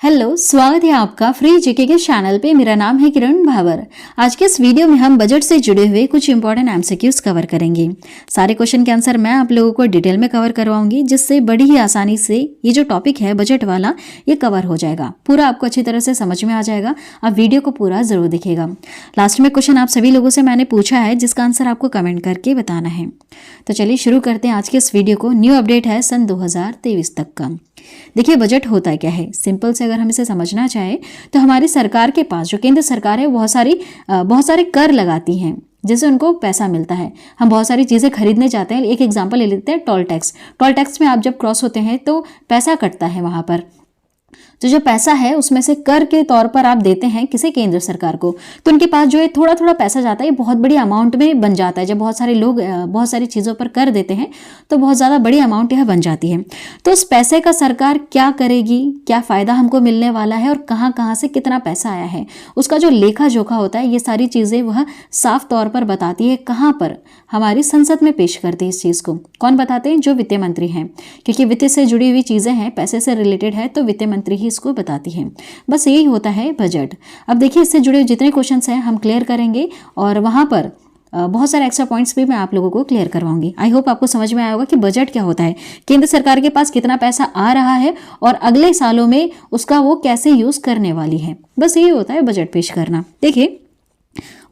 Hello, स्वागत है आपका फ्री जीके के चैनल पे। मेरा नाम है किरण भावर। आज के इस वीडियो में हम बजट से जुड़े हुए कुछ इंपॉर्टेंट एमसीक्यूज कवर करेंगे। सारे क्वेश्चन के आंसर मैं आप लोगों को डिटेल में कवर करवाऊंगी, जिससे बड़ी ही आसानी से ये जो टॉपिक है बजट वाला, ये कवर हो जाएगा। पूरा आपको अच्छी तरह से समझ में आ जाएगा। आप वीडियो को पूरा जरूर देखिएगा। लास्ट में क्वेश्चन आप सभी लोगों से मैंने पूछा है, जिसका आंसर आपको कमेंट करके बताना है। तो चलिए शुरू करते हैं आज के इस वीडियो को। न्यू अपडेट है सन 2023 तक का। देखिए, बजट होता क्या है। सिंपल से अगर हम इसे समझना चाहें तो हमारी सरकार के पास, जो केंद्र सरकार है, बहुत सारे कर लगाती हैं, जिससे उनको पैसा मिलता है। हम बहुत सारी चीज़ें खरीदने जाते हैं। एक एग्जांपल ले लेते हैं, टोल टैक्स। टोल टैक्स में आप जब क्रॉस होते हैं तो पैसा कटता है वहाँ पर। तो जो पैसा है उसमें से कर के तौर पर आप देते हैं किसी केंद्र सरकार को, तो उनके पास जो है थोड़ा थोड़ा पैसा जाता है, बहुत बड़ी अमाउंट में बन जाता है। जब बहुत सारे लोग बहुत सारी चीज़ों पर कर देते हैं तो बहुत ज़्यादा बड़ी अमाउंट यह बन जाती है। तो उस पैसे का सरकार क्या करेगी, क्या फ़ायदा हमको मिलने वाला है और कहाँ कहाँ से कितना पैसा आया है, उसका जो लेखा जोखा होता है, ये सारी चीज़ें वह साफ तौर पर बताती है। कहाँ पर? हमारी संसद में पेश करती है इस चीज़ को। कौन बताते हैं? जो वित्त मंत्री हैं, क्योंकि वित्त से जुड़ी हुई चीज़ें हैं, पैसे से रिलेटेड है, तो वित्त मंत्री ही इसको बताती है। बस यही होता है बजट। अब देखिए, इससे जुड़े जितने क्वेश्चंस हैं हम क्लियर करेंगे, और वहाँ पर बहुत सारे एक्स्ट्रा पॉइंट्स भी मैं आप लोगों को क्लियर करवाऊंगी। आई होप आपको समझ में आया होगा कि बजट क्या होता है, केंद्र सरकार के पास कितना पैसा आ रहा है और अगले सालों में उसका वो कैसे यूज करने वाली है। बस यही होता है बजट पेश करना। देखिए,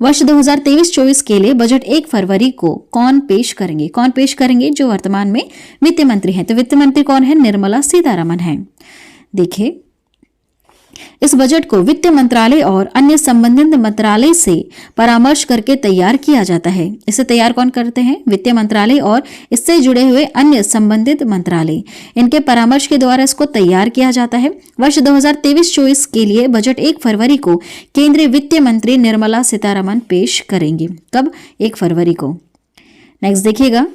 वर्ष 2023-24 के लिए बजट 1 फरवरी को कौन पेश करेंगे? जो वर्तमान में वित्त मंत्री हैं। तो वित्त मंत्री कौन है? निर्मला सीतारमण है। देखिए, इस बजट को वित्त मंत्रालय और अन्य संबंधित मंत्रालय से परामर्श करके तैयार किया जाता है। इसे तैयार कौन करते हैं? वित्त मंत्रालय और इससे जुड़े हुए अन्य संबंधित मंत्रालय। इनके परामर्श के द्वारा इसको तैयार किया जाता है। वर्ष 2023-24 के लिए बजट 1 फरवरी को केंद्रीय वित्त मंत्री निर्मला सीतारमण पेश करेंगे। कब? 1 फरवरी को। नेक्स्ट देखिएगा,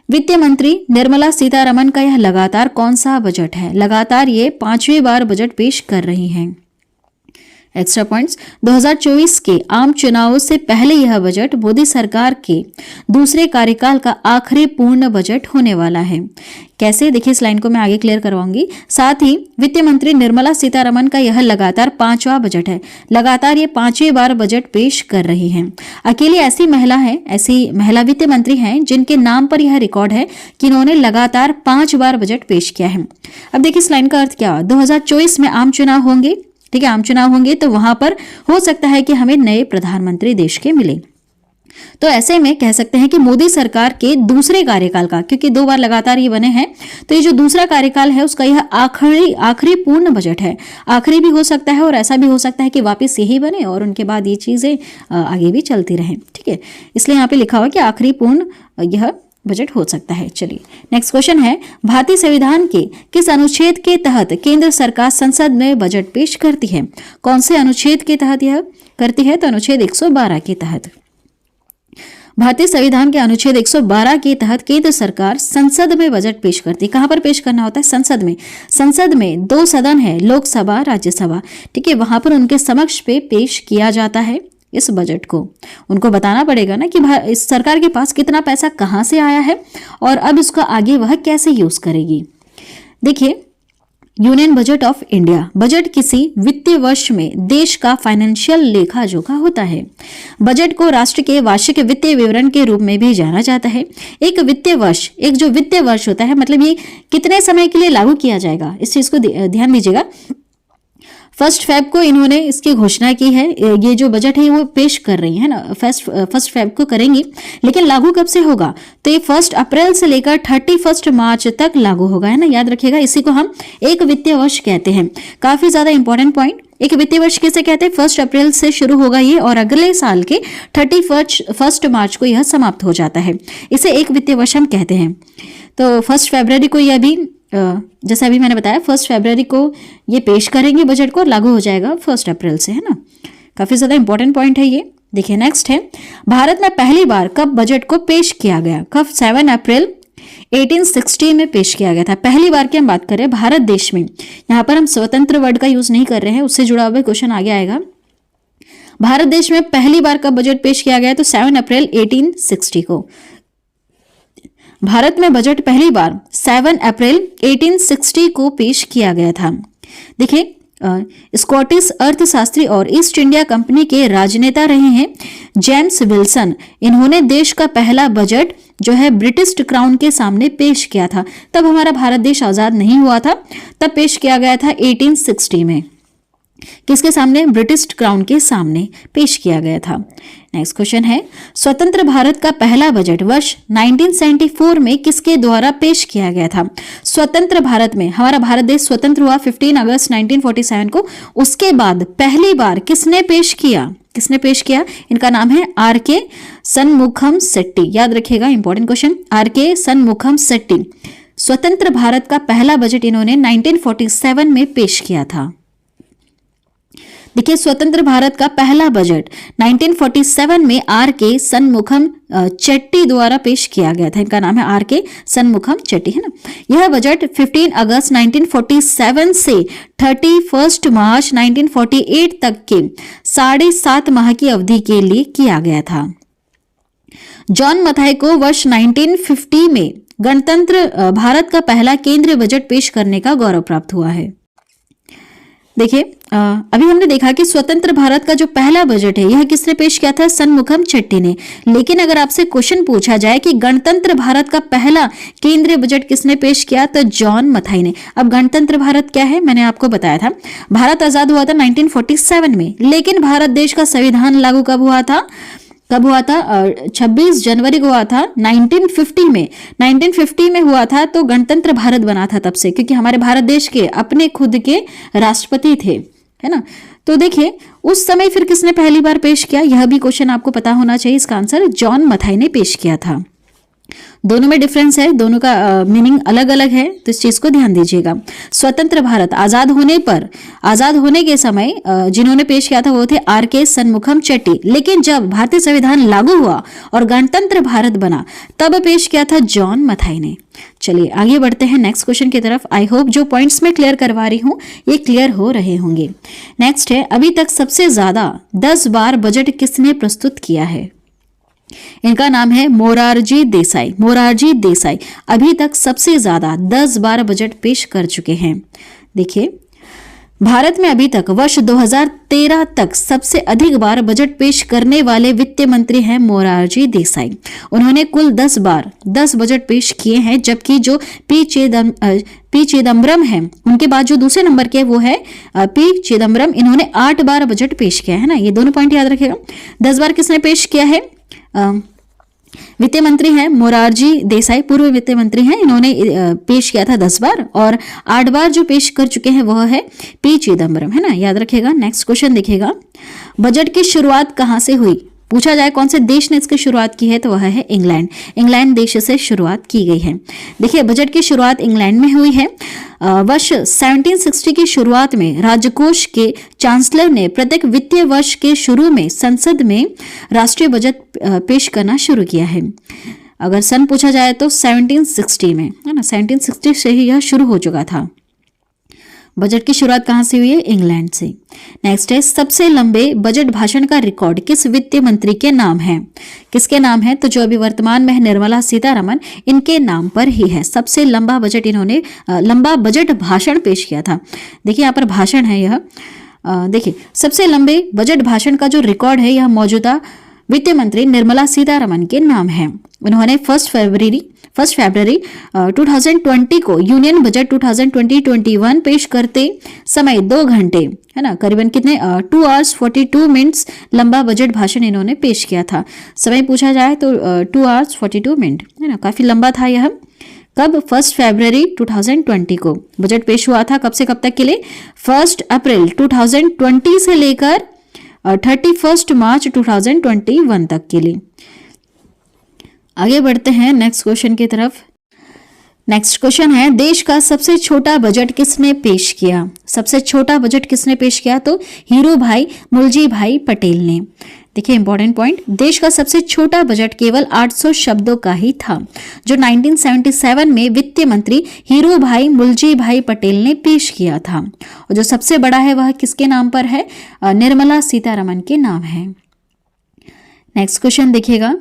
वित्त मंत्री निर्मला सीतारमण का यह लगातार कौन सा बजट है? लगातार ये 5वीं बार बजट पेश कर रही हैं। एक्स्ट्रा पॉइंट्स, 2024 के आम चुनावों से पहले यह बजट मोदी सरकार के दूसरे कार्यकाल का आखिरी पूर्ण बजट होने वाला है। कैसे? देखिए, इस लाइन को मैं आगे क्लियर करवाऊंगी। साथ ही वित्त मंत्री निर्मला सीतारमण का यह लगातार 5वां बजट है। लगातार ये 5वीं बार बजट पेश कर रही हैं। अकेली ऐसी महिला वित्त मंत्री हैं जिनके नाम पर यह रिकॉर्ड है कि इन्होंने लगातार 5 बार बजट पेश किया है। अब देखिए, इस लाइन का अर्थ क्या? 2024 में आम चुनाव होंगे, ठीक है, आम चुनाव होंगे, तो वहां पर हो सकता है कि हमें नए प्रधानमंत्री देश के मिले। तो ऐसे में कह सकते हैं कि मोदी सरकार के दूसरे कार्यकाल का, क्योंकि 2 बार लगातार ये बने हैं, तो ये जो दूसरा कार्यकाल है उसका यह आखिरी पूर्ण बजट है। आखिरी भी हो सकता है और ऐसा भी हो सकता है कि वापस यही बने और उनके बाद ये चीजें आगे भी चलती रहें, ठीक है। इसलिए यहाँ पे लिखा हुआ कि आखिरी पूर्ण यह बजट हो सकता है। चलिए, नेक्स्ट क्वेश्चन है, भारतीय संविधान के किस अनुच्छेद के तहत केंद्र सरकार संसद में बजट पेश करती है? कौन से अनुच्छेद के तहत यह करती है? तो अनुच्छेद 112 के तहत। भारतीय संविधान के अनुच्छेद 112 के तहत केंद्र सरकार संसद में बजट पेश करती है। कहां पर पेश करना होता है? संसद में। संसद में 2 सदन है, लोकसभा, राज्यसभा, ठीक है, वहां पर उनके समक्ष पे पेश किया जाता है इस बजट को। उनको बताना पड़ेगा ना कि इस सरकार के पास कितना पैसा कहां से आया है और अब इसका आगे वह कैसे यूज करेगी। देखिए, union budget of India. Budget किसी वित्तीय वर्ष में देश का फाइनेंशियल लेखा जोखा होता है। बजट को राष्ट्र के वार्षिक वित्तीय विवरण के रूप में भी जाना जाता है। एक जो वित्तीय वर्ष होता है, मतलब ये कितने समय के लिए लागू किया जाएगा, इस चीज को ध्यान दीजिएगा। 1 फरवरी को इन्होंने इसकी घोषणा की है। ये जो बजट है वो पेश कर रही है ना, 1 फरवरी को करेंगी, लेकिन लागू कब से होगा? तो ये 1 अप्रैल से लेकर 31 मार्च तक लागू होगा, है ना, याद रखिएगा। इसी को हम एक वित्तीय वर्ष कहते हैं। काफी ज्यादा इंपॉर्टेंट पॉइंट। एक वित्तीय वर्ष किसे कहते हैं? 1 अप्रैल से शुरू होगा ये और अगले साल के 31 मार्च को यह समाप्त हो जाता है। इसे एक वित्तीय वर्ष हम कहते हैं। तो 1 फरवरी को यह भी, जैसा अभी मैंने बताया, 1 फरवरी को ये पेश करेंगे बजट को, लागू हो जाएगा 1 अप्रैल से, है ना। काफी ज्यादा इंपॉर्टेंट पॉइंट है ये। देखिए, नेक्स्ट है, भारत में पहली बार कब बजट को पेश किया गया? कब? 7 अप्रैल 1860 में पेश किया गया था। पहली बार की हम बात करें भारत देश में, यहाँ पर हम स्वतंत्र वर्ड का यूज नहीं कर रहे हैं, उससे जुड़ा हुआ क्वेश्चन आगे आएगा। भारत देश में पहली बार कब बजट पेश किया गया? तो 7 अप्रैल 1860 को। भारत में बजट पहली बार 7 अप्रैल 1860 को पेश किया गया था। देखिए, स्कॉटिश अर्थशास्त्री और ईस्ट इंडिया कंपनी के राजनेता रहे हैं जेम्स विल्सन। इन्होंने देश का पहला बजट जो है ब्रिटिश क्राउन के सामने पेश किया था। तब हमारा भारत देश आजाद नहीं हुआ था, तब पेश किया गया था 1860 में। किसके सामने? ब्रिटिश क्राउन के सामने पेश किया गया था। नेक्स्ट क्वेश्चन है, स्वतंत्र भारत का पहला बजट वर्ष 1974 में किसके द्वारा पेश किया गया था? स्वतंत्र भारत में हमारा भारत देश स्वतंत्र हुआ 15 अगस्त 1947 को। उसके बाद पहली बार किसने पेश किया? किसने पेश किया? इनका नाम है आर.के. सनमुखम सेट्टी। याद रखिएगा, इंपॉर्टेंट क्वेश्चन, आर.के. सनमुखम सेट्टी। स्वतंत्र भारत का पहला बजट इन्होंने 1947 में पेश किया था। देखिए, स्वतंत्र भारत का पहला बजट 1947 में आर.के. सनमुखम चेट्टी द्वारा पेश किया गया था। इनका नाम है आर.के. सनमुखम चेट्टी, है ना। यह बजट 15 अगस्त 1947 से 31 मार्च 1948 तक के 7.5 माह की अवधि के लिए किया गया था। जॉन मथाई को वर्ष 1950 में गणतंत्र भारत का पहला केंद्रीय बजट पेश करने का गौरव प्राप्त हुआ है। देखिए, अभी हमने देखा कि स्वतंत्र भारत का जो पहला बजट है यह किसने पेश किया था? सनमुखम चेट्टी ने। लेकिन अगर आपसे क्वेश्चन पूछा जाए कि गणतंत्र भारत का पहला केंद्रीय बजट किसने पेश किया, तो जॉन मथाई ने। अब गणतंत्र भारत क्या है, मैंने आपको बताया था। भारत आजाद हुआ था 1947 में, लेकिन भारत देश का संविधान लागू कब हुआ था? 26 जनवरी को हुआ था 1950 में। 1950 में हुआ था तो गणतंत्र भारत बना था तब से, क्योंकि हमारे भारत देश के अपने खुद के राष्ट्रपति थे, है ना। तो देखिए, उस समय फिर किसने पहली बार पेश किया, यह भी क्वेश्चन आपको पता होना चाहिए। इसका आंसर जॉन मथाई ने पेश किया था। दोनों में डिफरेंस है, दोनों का मीनिंग अलग अलग है, तो इस चीज को ध्यान दीजिएगा। स्वतंत्र भारत आजाद होने के समय जिन्होंने पेश किया था वो थे आर.के. सनमुखम चेट्टी। लेकिन जब भारतीय संविधान लागू हुआ और गणतंत्र भारत बना, तब पेश किया था जॉन मथाई ने। चलिए आगे बढ़ते हैं नेक्स्ट क्वेश्चन की तरफ। आई होप जो पॉइंट्स में क्लियर करवा रही हूं ये क्लियर हो रहे होंगे। नेक्स्ट है, अभी तक सबसे ज्यादा 10 बार बजट किसने प्रस्तुत किया है? इनका नाम है मोरारजी देसाई। मोरारजी देसाई अभी तक सबसे ज्यादा 10 बार बजट पेश कर चुके हैं। देखिए, भारत में अभी तक वर्ष 2013 तक सबसे अधिक बार बजट पेश करने वाले वित्त मंत्री हैं मोरारजी देसाई। उन्होंने कुल 10 बार 10 बजट पेश किए हैं, जबकि जो पी चिदम्बरम है उनके बाद जो दूसरे नंबर के वो है पी चिदम्बरम, इन्होंने 8 बार बजट पेश किया है ना। ये दोनों पॉइंट याद रखिएगा। 10 बार किसने पेश किया है? वित्त मंत्री हैं मोरारजी देसाई, पूर्व वित्त मंत्री हैं, इन्होंने पेश किया था 10 बार, और 8 बार जो पेश कर चुके हैं वह है पी चिदम्बरम, है ना। याद रखिएगा। नेक्स्ट क्वेश्चन देखिएगा, बजट की शुरुआत कहां से हुई? पूछा जाए कौन से देश ने इसकी शुरुआत की है, तो वह है इंग्लैंड। इंग्लैंड देश से शुरुआत की गई है। देखिए, बजट की शुरुआत इंग्लैंड में हुई है। वर्ष 1760 की शुरुआत में राजकोष के चांसलर ने प्रत्येक वित्तीय वर्ष के शुरू में संसद में राष्ट्रीय बजट पेश करना शुरू किया है। अगर सन पूछा जाए तो 1760 में, है ना। 1760 से ही यह शुरू हो चुका था। बजट की शुरुआत कहां से हुई है? इंग्लैंड से। नेक्स्ट है, सबसे लंबे बजट भाषण का रिकॉर्ड किस वित्त मंत्री के नाम है? किसके नाम है? तो जो अभी वर्तमान में है निर्मला सीतारमण, इनके नाम पर ही है। सबसे लंबा बजट इन्होंने लंबा बजट भाषण पेश किया था। देखिए, यहाँ पर भाषण है यह। देखिए, सबसे लंबे बजट भाषण का जो रिकॉर्ड है यह मौजूदा वित्त मंत्री निर्मला सीतारमण के नाम है। उन्होंने 1 फरवरी 2020 को यूनियन बजट 2020-21 पेश करते समय 2 घंटे, है ना, करीबन कितने 2 hours 42 minutes लंबा बजट भाषण इन्होंने पेश किया था। समय पूछा जाए तो 2 hours 42 minutes, है ना, काफी लंबा था यह। कब? 1 फरवरी 2020 को बजट पेश हुआ था। कब से कब तक के लिए? 1 अप्रैल 2020 से लेकर 31 मार्च 2021 तक के लिए। आगे बढ़ते हैं नेक्स्ट क्वेश्चन की तरफ। नेक्स्ट क्वेश्चन है, देश का सबसे छोटा बजट किसने पेश किया? सबसे छोटा बजट किसने पेश किया? तो हीरू भाई मुलजी भाई पटेल ने। देखिए, इंपॉर्टेंट पॉइंट, देश का सबसे छोटा बजट केवल 800 शब्दों का ही था, जो 1977 में वित्त मंत्री हीरू भाई मुलजी भाई पटेल ने पेश किया था। और जो सबसे बड़ा है वह किसके नाम पर है? निर्मला सीतारमण के नाम है। नेक्स्ट क्वेश्चन देखिएगा,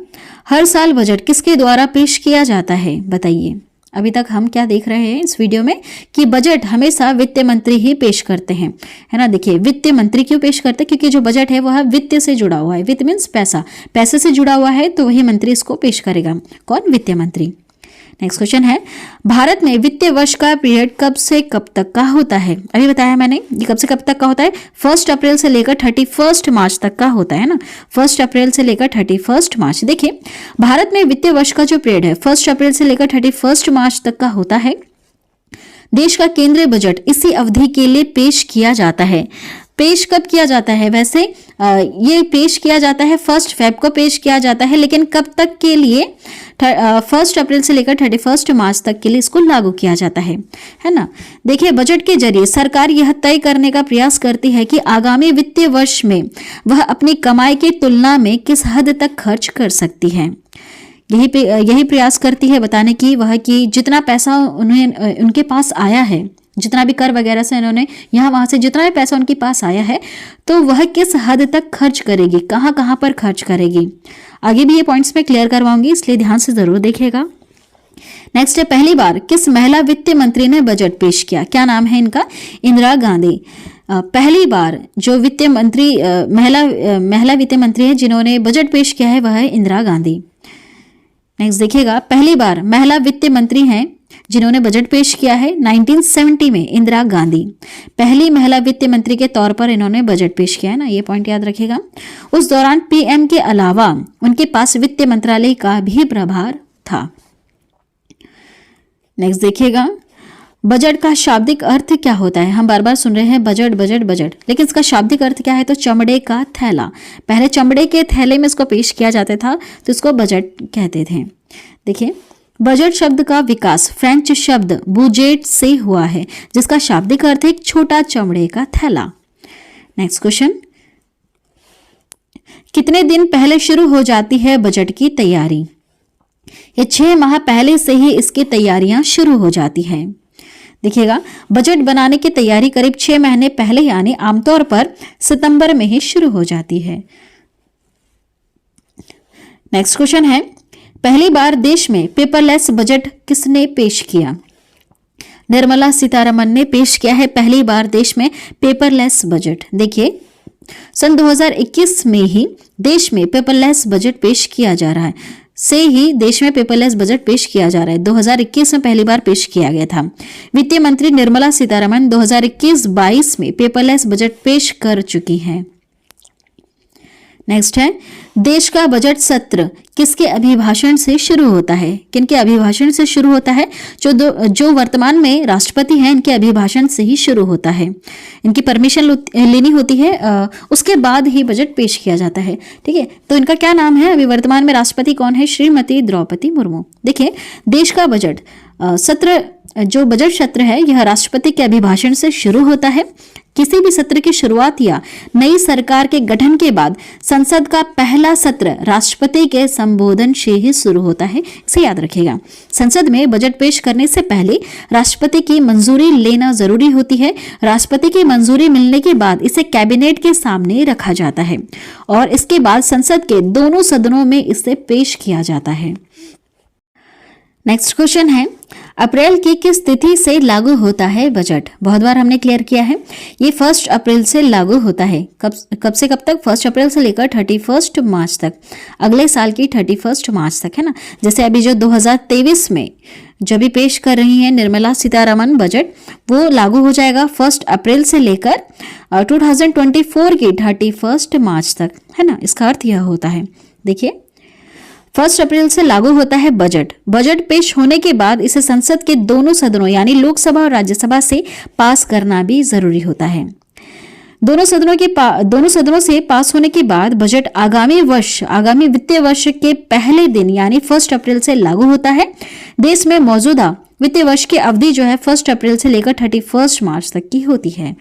हर साल बजट किसके द्वारा पेश किया जाता है? बताइए। अभी तक हम क्या देख रहे हैं इस वीडियो में कि बजट हमेशा वित्त मंत्री ही पेश करते हैं, है ना। देखिए वित्त मंत्री क्यों पेश करते हैं, क्योंकि जो बजट है वह वित्त से जुड़ा हुआ है। वित्त मीन्स पैसा, पैसे से जुड़ा हुआ है, तो वही मंत्री इसको पेश करेगा। कौन? वित्त मंत्री। नेक्स्ट क्वेश्चन है, भारत में वित्तीय वर्ष का पीरियड कब से कब तक का होता है? अभी बताया मैंने, ये कब से कब तक का होता है? 1 अप्रैल से लेकर 31 मार्च तक का होता है ना। 1 अप्रैल से लेकर 31 मार्च। देखिए भारत में वित्तीय वर्ष का जो पीरियड है 1 अप्रैल से लेकर 31 मार्च तक का होता है। देश का केंद्रीय बजट इसी अवधि के लिए पेश किया जाता है। पेश कब किया जाता है? वैसे ये पेश किया जाता है 1 फरवरी को पेश किया जाता है, लेकिन कब तक के लिए? 1 अप्रैल से लेकर 31 मार्च तक के लिए इसको लागू किया जाता है ना। देखिए बजट के जरिए सरकार यह तय करने का प्रयास करती है कि आगामी वित्तीय वर्ष में वह अपनी कमाई की तुलना में किस हद तक खर्च कर सकती है। यही प्रयास करती है बताने की वह कि जितना पैसा उनके पास आया है, जितना भी कर वगैरह से इन्होंने यहाँ वहां से जितना भी पैसा उनके पास आया है, तो वह किस हद तक खर्च करेगी, कहाँ कहाँ पर खर्च करेगी। आगे भी ये पॉइंट्स में क्लियर करवाऊंगी, इसलिए ध्यान से जरूर देखिएगा। नेक्स्ट है, पहली बार किस महिला वित्त मंत्री ने बजट पेश किया? क्या नाम है इनका? इंदिरा गांधी। पहली बार जो वित्त मंत्री महिला वित्त मंत्री है जिन्होंने बजट पेश किया है वह है इंदिरा गांधी। नेक्स्ट देखिएगा, पहली बार महिला वित्त मंत्री हैं जिन्होंने बजट पेश किया है 1970 में इंदिरा गांधी। पहली महिला वित्त मंत्री के तौर पर इन्होंने बजट पेश किया है ना, ये पॉइंट याद रखिएगा। उस दौरान पीएम के अलावा उनके पास वित्त मंत्रालय का भी प्रभार था। नेक्स्ट देखिएगा, बजट का शाब्दिक अर्थ क्या होता है? हम बार बार सुन रहे हैं बजट बजट बजट, लेकिन इसका शाब्दिक अर्थ क्या है? तो चमड़े का थैला। पहले चमड़े के थैले में इसको पेश किया जाता था, तो इसको बजट कहते थे। देखिए बजट शब्द का विकास फ्रेंच शब्द बुजेट से हुआ है, जिसका शाब्दिक अर्थ है एक छोटा चमड़े का थैला। नेक्स्ट क्वेश्चन, कितने दिन पहले शुरू हो जाती है बजट की तैयारी? ये 6 माह पहले से ही इसकी तैयारियां शुरू हो जाती है। देखिएगा बजट बनाने की तैयारी करीब 6 महीने पहले यानी आमतौर पर सितंबर में ही शुरू हो जाती है। नेक्स्ट क्वेश्चन है, पहली बार देश में पेपरलेस बजट किसने पेश किया? निर्मला सीतारमण ने पेश किया है पहली बार देश में पेपरलेस बजट। देखिए सन 2021 में ही देश में पेपरलेस बजट पेश किया जा रहा है, देश में पेपरलेस बजट पेश किया जा रहा है। 2021 में पहली बार पेश किया गया था। वित्त मंत्री निर्मला सीतारमण 2021-22 में पेपरलेस बजट पेश कर चुकी हैं। नेक्स्ट है, देश का बजट सत्र किसके अभिभाषण से शुरू होता है? किनके अभिभाषण से शुरू होता है? जो वर्तमान में राष्ट्रपति हैं इनके अभिभाषण से ही शुरू होता है। इनकी परमिशन लेनी होती है, उसके बाद ही बजट पेश किया जाता है। ठीक है, तो इनका क्या नाम है? अभी वर्तमान में राष्ट्रपति कौन है? श्रीमती द्रौपदी मुर्मू। देखिए देश का बजट सत्र, जो बजट सत्र है यह राष्ट्रपति के अभिभाषण से शुरू होता है। किसी भी सत्र की शुरुआत या नई सरकार के गठन के बाद संसद का पहला सत्र राष्ट्रपति के संबोधन से ही शुरू होता है, इसे याद रखिएगा। संसद में बजट पेश करने से पहले राष्ट्रपति की मंजूरी लेना जरूरी होती है। राष्ट्रपति की मंजूरी मिलने के बाद इसे कैबिनेट के सामने रखा जाता है और इसके बाद संसद के दोनों सदनों में इसे पेश किया जाता है। नेक्स्ट क्वेश्चन है, अप्रैल की किस तिथि से लागू होता है बजट? बहुत बार हमने क्लियर किया है, ये 1 अप्रैल से लागू होता है। कब से कब तक? 1 अप्रैल से लेकर 31 मार्च तक, अगले साल की 31 मार्च तक, है ना। जैसे अभी जो 2023 में जो भी पेश कर रही हैं निर्मला सीतारमण बजट, वो लागू हो जाएगा 1 अप्रैल से लेकर 2024 की 31 मार्च तक, है ना। इसका अर्थ यह होता है, देखिए 1 अप्रैल से लागू होता है बजट। बजट पेश होने के बाद इसे संसद के दोनों सदनों यानी लोकसभा और राज्यसभा से पास करना भी जरूरी होता है। दोनों सदनों से पास होने के बाद बजट आगामी वित्तीय वर्ष के पहले दिन यानी 1 अप्रैल से लागू होता है। देश में मौजूदा वित्तीय वर्ष की अवधि जो है 1 अप्रैल से लेकर 31 मार्च तक की होती है।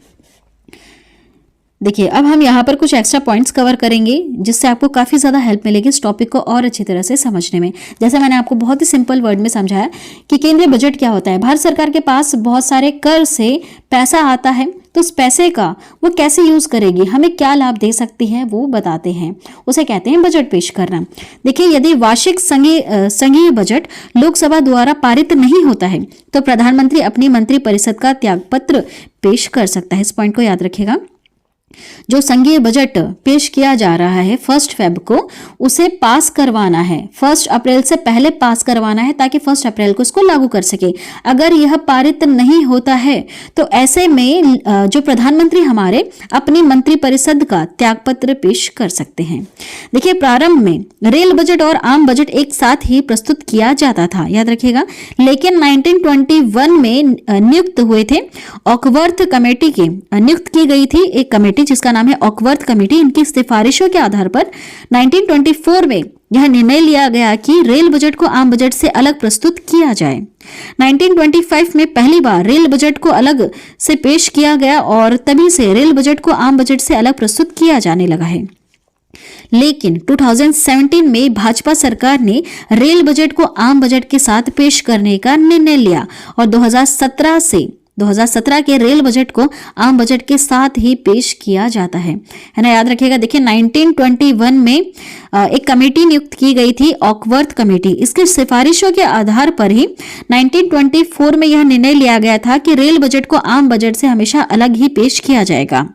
देखिए, अब हम यहाँ पर कुछ एक्स्ट्रा पॉइंट्स कवर करेंगे जिससे आपको काफ़ी ज़्यादा हेल्प मिलेगी इस टॉपिक को और अच्छी तरह से समझने में। जैसे मैंने आपको बहुत ही सिंपल वर्ड में समझाया कि केंद्रीय बजट क्या होता है। भारत सरकार के पास बहुत सारे कर से पैसा आता है, तो उस पैसे का वो कैसे यूज़ करेगी, हमें क्या लाभ दे सकती है, वो बताते हैं, उसे कहते हैं बजट पेश करना। देखिए, यदि वार्षिक संघीय बजट लोकसभा द्वारा पारित नहीं होता है तो प्रधानमंत्री अपनी मंत्रिपरिषद का त्यागपत्र पेश कर सकता है। इस पॉइंट को याद रखिएगा। जो संघीय बजट पेश किया जा रहा है 1 फरवरी को, उसे पास करवाना है, 1 अप्रैल से पहले पास करवाना है ताकि 1 अप्रैल को इसको लागू कर सके। अगर यह पारित नहीं होता है तो ऐसे में जो प्रधानमंत्री हमारे अपनी मंत्रिपरिषद का त्यागपत्र पेश कर सकते हैं। देखिए, प्रारंभ में रेल बजट और आम बजट एक साथ ही प्रस्तुत किया जाता था, याद रखिएगा, लेकिन 1921 में नियुक्त हुए थे ऑकवर्थ कमेटी के नियुक्त की गई थी एक कमेटी जिसका नाम है ऑकवर्थ कमेटी। इनकी सिफारिशों के आधार पर 1924 में यह निर्णय लिया गया कि रेल बजट को आम बजट से अलग प्रस्तुत किया जाए। 1925 में पहली बार रेल बजट को अलग से पेश किया गया और तभी से रेल बजट को आम बजट से अलग प्रस्तुत किया जाने लगा है। लेकिन 2017 में भाजपा सरकार ने रेल बजट को आम बजट के साथ पेश करने का निर्णय लिया और 2017 के रेल बजट को आम बजट के साथ ही पेश किया जाता है ना, याद रखिएगा। देखिए, 1921 में एक कमेटी नियुक्त की गई थी ऑकवर्थ कमेटी। इसकी सिफारिशों के आधार पर ही 1924 में यह निर्णय लिया गया था कि रेल बजट को आम बजट से हमेशा अलग ही पेश किया जाएगा।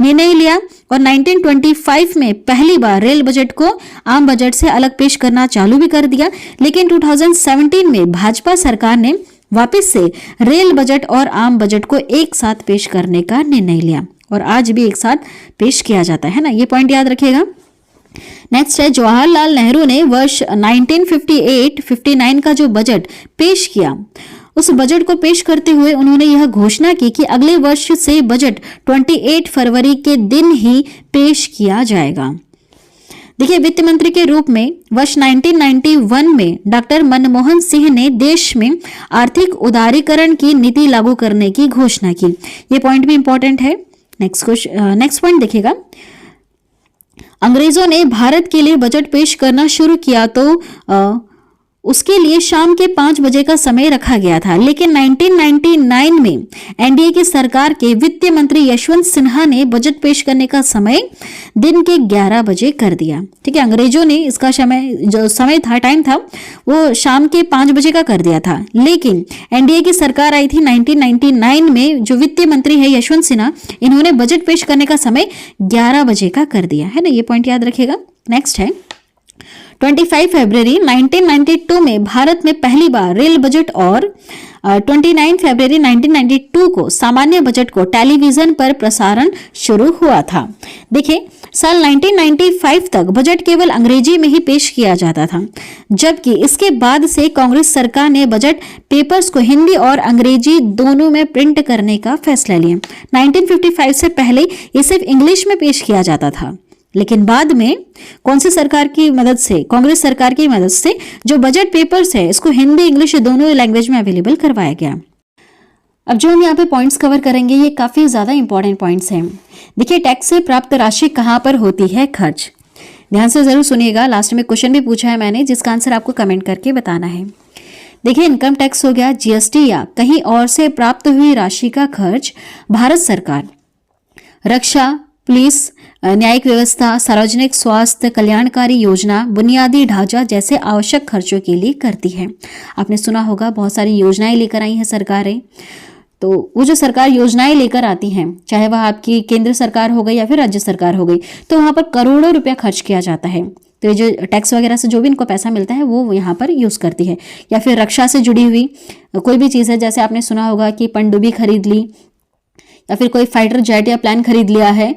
निर्णय लिया और 1925 में पहली बार रेल बजट को आम बजट से अलग पेश करना चालू भी कर दिया। लेकिन 2017 में भाजपा सरकार ने वापस से रेल बजट और आम बजट को एक साथ पेश करने का निर्णय लिया और आज भी एक साथ पेश किया जाता है ना, ये पॉइंट याद रखिएगा। नेक्स्ट है, जवाहरलाल नेहरू ने वर्ष 1958-59 का जो बजट पेश किया, उस बजट को पेश करते हुए उन्होंने यह घोषणा की कि अगले वर्ष से बजट 28 फरवरी के दिन ही पेश किया जाएगा। देखिए, वित्त मंत्री के रूप में वर्ष 1991 में डॉक्टर मनमोहन सिंह ने देश में आर्थिक उदारीकरण की नीति लागू करने की घोषणा की। ये पॉइंट भी इंपॉर्टेंट है। नेक्स्ट पॉइंट देखिएगा, अंग्रेजों ने भारत के लिए बजट पेश करना शुरू किया तो उसके लिए शाम के 5 बजे का समय रखा गया था, लेकिन 1999 में एनडीए की सरकार के वित्त मंत्री यशवंत सिन्हा ने बजट पेश करने का समय दिन के 11 बजे कर दिया। ठीक है, अंग्रेजों ने इसका समय टाइम था वो शाम के 5 बजे का कर दिया था, लेकिन एनडीए की सरकार आई थी 1999 में, जो वित्त मंत्री है यशवंत सिन्हा, इन्होंने बजट पेश करने का समय 11 बजे का कर दिया है ना, ये पॉइंट याद रखिएगा। नेक्स्ट है, 25 फरवरी 1992 में भारत में पहली बार रेल बजट और 29 फरवरी 1992 को सामान्य बजट को टेलीविजन पर प्रसारण शुरू हुआ था। देखिए, साल 1995 तक बजट केवल अंग्रेजी में ही पेश किया जाता था, जबकि इसके बाद से कांग्रेस सरकार ने बजट पेपर्स को हिंदी और अंग्रेजी दोनों में प्रिंट करने का फैसला लिया। 1955 से पहले ये सिर्फ इंग्लिश में पेश किया जाता था, लेकिन बाद में कौन सी सरकार की मदद से, कांग्रेस सरकार की मदद से जो बजट पेपर्स है इसको हिंदी इंग्लिश दोनों लैंग्वेज में अवेलेबल करवाया गया। अब जो हम यहाँ पे पॉइंट्स कवर करेंगे ये काफी ज्यादा इंपॉर्टेंट पॉइंट्स हैं। देखिए, टैक्स से प्राप्त राशि कहाँ पर होती है खर्च, ध्यान से जरूर सुनिएगा। लास्ट में क्वेश्चन भी पूछा है मैंने, जिसका आंसर आपको कमेंट करके बताना है। देखिए, इनकम टैक्स हो गया, जीएसटी या कहीं और से प्राप्त हुई राशि का खर्च भारत सरकार रक्षा, पुलिस, न्यायिक व्यवस्था, सार्वजनिक स्वास्थ्य, कल्याणकारी योजना, बुनियादी ढांचा जैसे आवश्यक खर्चों के लिए करती है। आपने सुना होगा बहुत सारी योजनाएं लेकर आई हैं सरकारें, तो वो जो सरकार योजनाएं लेकर आती हैं, चाहे वह आपकी केंद्र सरकार हो गई या फिर राज्य सरकार हो गई, तो वहाँ पर करोड़ों रुपया खर्च किया जाता है। तो ये जो टैक्स वगैरह से जो भी इनको पैसा मिलता है वो यहाँ पर यूज़ करती है। या फिर रक्षा से जुड़ी हुई कोई भी चीज़ है, जैसे आपने सुना होगा कि पनडुब्बी खरीद ली या फिर कोई फाइटर जेट या प्लान खरीद लिया है,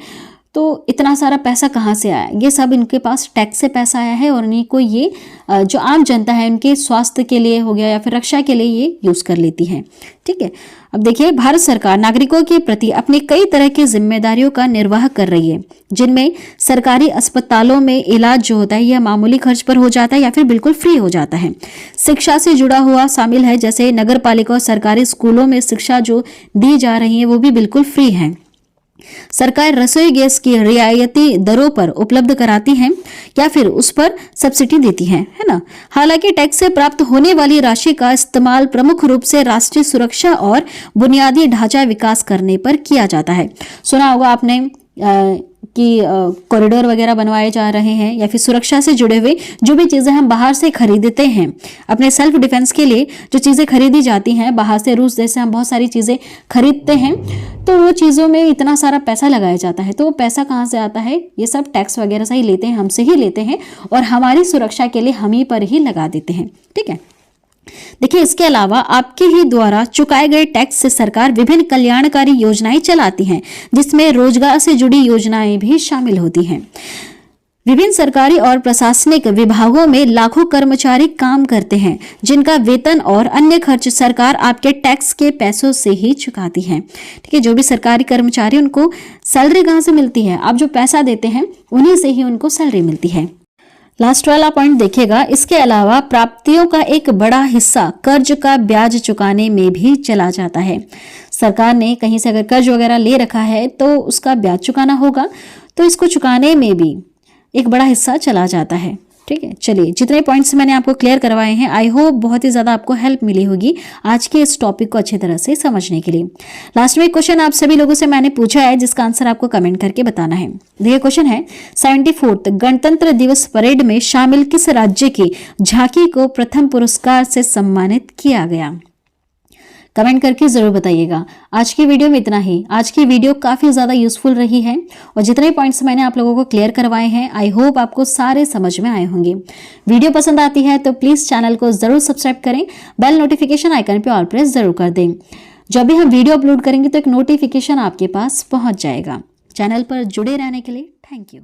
तो इतना सारा पैसा कहाँ से आया, ये सब इनके पास टैक्स से पैसा आया है और इन्हीं को ये जो आम जनता है उनके स्वास्थ्य के लिए हो गया या फिर रक्षा के लिए ये यूज़ कर लेती है। ठीक है, अब देखिए, भारत सरकार नागरिकों के प्रति अपनी कई तरह की जिम्मेदारियों का निर्वाह कर रही है, जिनमें सरकारी अस्पतालों में इलाज जो होता है यह मामूली खर्च पर हो जाता है या फिर बिल्कुल फ्री हो जाता है। शिक्षा से जुड़ा हुआ शामिल है, जैसे नगर पालिका और सरकारी स्कूलों में शिक्षा जो दी जा रही है वो भी बिल्कुल फ्री है। सरकार रसोई गैस की रियायती दरों पर उपलब्ध कराती है या फिर उस पर सब्सिडी देती है ना। हालांकि टैक्स से प्राप्त होने वाली राशि का इस्तेमाल प्रमुख रूप से राष्ट्रीय सुरक्षा और बुनियादी ढांचा विकास करने पर किया जाता है। सुना होगा आपने कि कॉरिडोर वगैरह बनवाए जा रहे हैं या फिर सुरक्षा से जुड़े हुए जो भी चीज़ें हम बाहर से खरीदते हैं, अपने सेल्फ डिफेंस के लिए जो चीज़ें खरीदी जाती हैं बाहर से, रूस जैसे हम बहुत सारी चीज़ें खरीदते हैं, तो वो चीज़ों में इतना सारा पैसा लगाया जाता है। तो वो पैसा कहाँ से आता है? ये सब टैक्स वगैरह से ही लेते हैं, हमसे ही लेते हैं और हमारी सुरक्षा के लिए हम ही पर ही लगा देते हैं। ठीक है, देखिए इसके अलावा आपके ही द्वारा चुकाए गए टैक्स से सरकार विभिन्न कल्याणकारी योजनाएं चलाती हैं, जिसमें रोजगार से जुड़ी योजनाएं भी शामिल होती हैं। विभिन्न सरकारी और प्रशासनिक विभागों में लाखों कर्मचारी काम करते हैं, जिनका वेतन और अन्य खर्च सरकार आपके टैक्स के पैसों से ही चुकाती है। ठीक है, जो भी सरकारी कर्मचारी उनको सैलरी कहाँ से मिलती है? आप जो पैसा देते हैं उन्हीं से ही उनको सैलरी मिलती है। लास्ट वाला पॉइंट देखिएगा, इसके अलावा प्राप्तियों का एक बड़ा हिस्सा कर्ज का ब्याज चुकाने में भी चला जाता है। सरकार ने कहीं से अगर कर्ज वगैरह ले रखा है तो उसका ब्याज चुकाना होगा, तो इसको चुकाने में भी एक बड़ा हिस्सा चला जाता है। ठीक है, चलिए जितने पॉइंट्स मैंने आपको क्लियर करवाए हैं, आई होप बहुत ही ज़्यादा आपको हेल्प मिली होगी आज के इस टॉपिक को अच्छी तरह से समझने के लिए। लास्ट में एक क्वेश्चन आप सभी लोगों से मैंने पूछा है, जिसका आंसर आपको कमेंट करके बताना है। देखिए क्वेश्चन है, 74th गणतंत्र दिवस परेड में शामिल किस राज्य की झांकी को प्रथम पुरस्कार से सम्मानित किया गया? कमेंट करके जरूर बताइएगा। आज की वीडियो में इतना ही। आज की वीडियो काफ़ी ज़्यादा यूजफुल रही है और जितने पॉइंट्स मैंने आप लोगों को क्लियर करवाए हैं, आई होप आपको सारे समझ में आए होंगे। वीडियो पसंद आती है तो प्लीज़ चैनल को ज़रूर सब्सक्राइब करें, बेल नोटिफिकेशन आइकन पे ऑल प्रेस ज़रूर कर दें। जब भी हम वीडियो अपलोड करेंगे तो एक नोटिफिकेशन आपके पास पहुँच जाएगा। चैनल पर जुड़े रहने के लिए थैंक यू।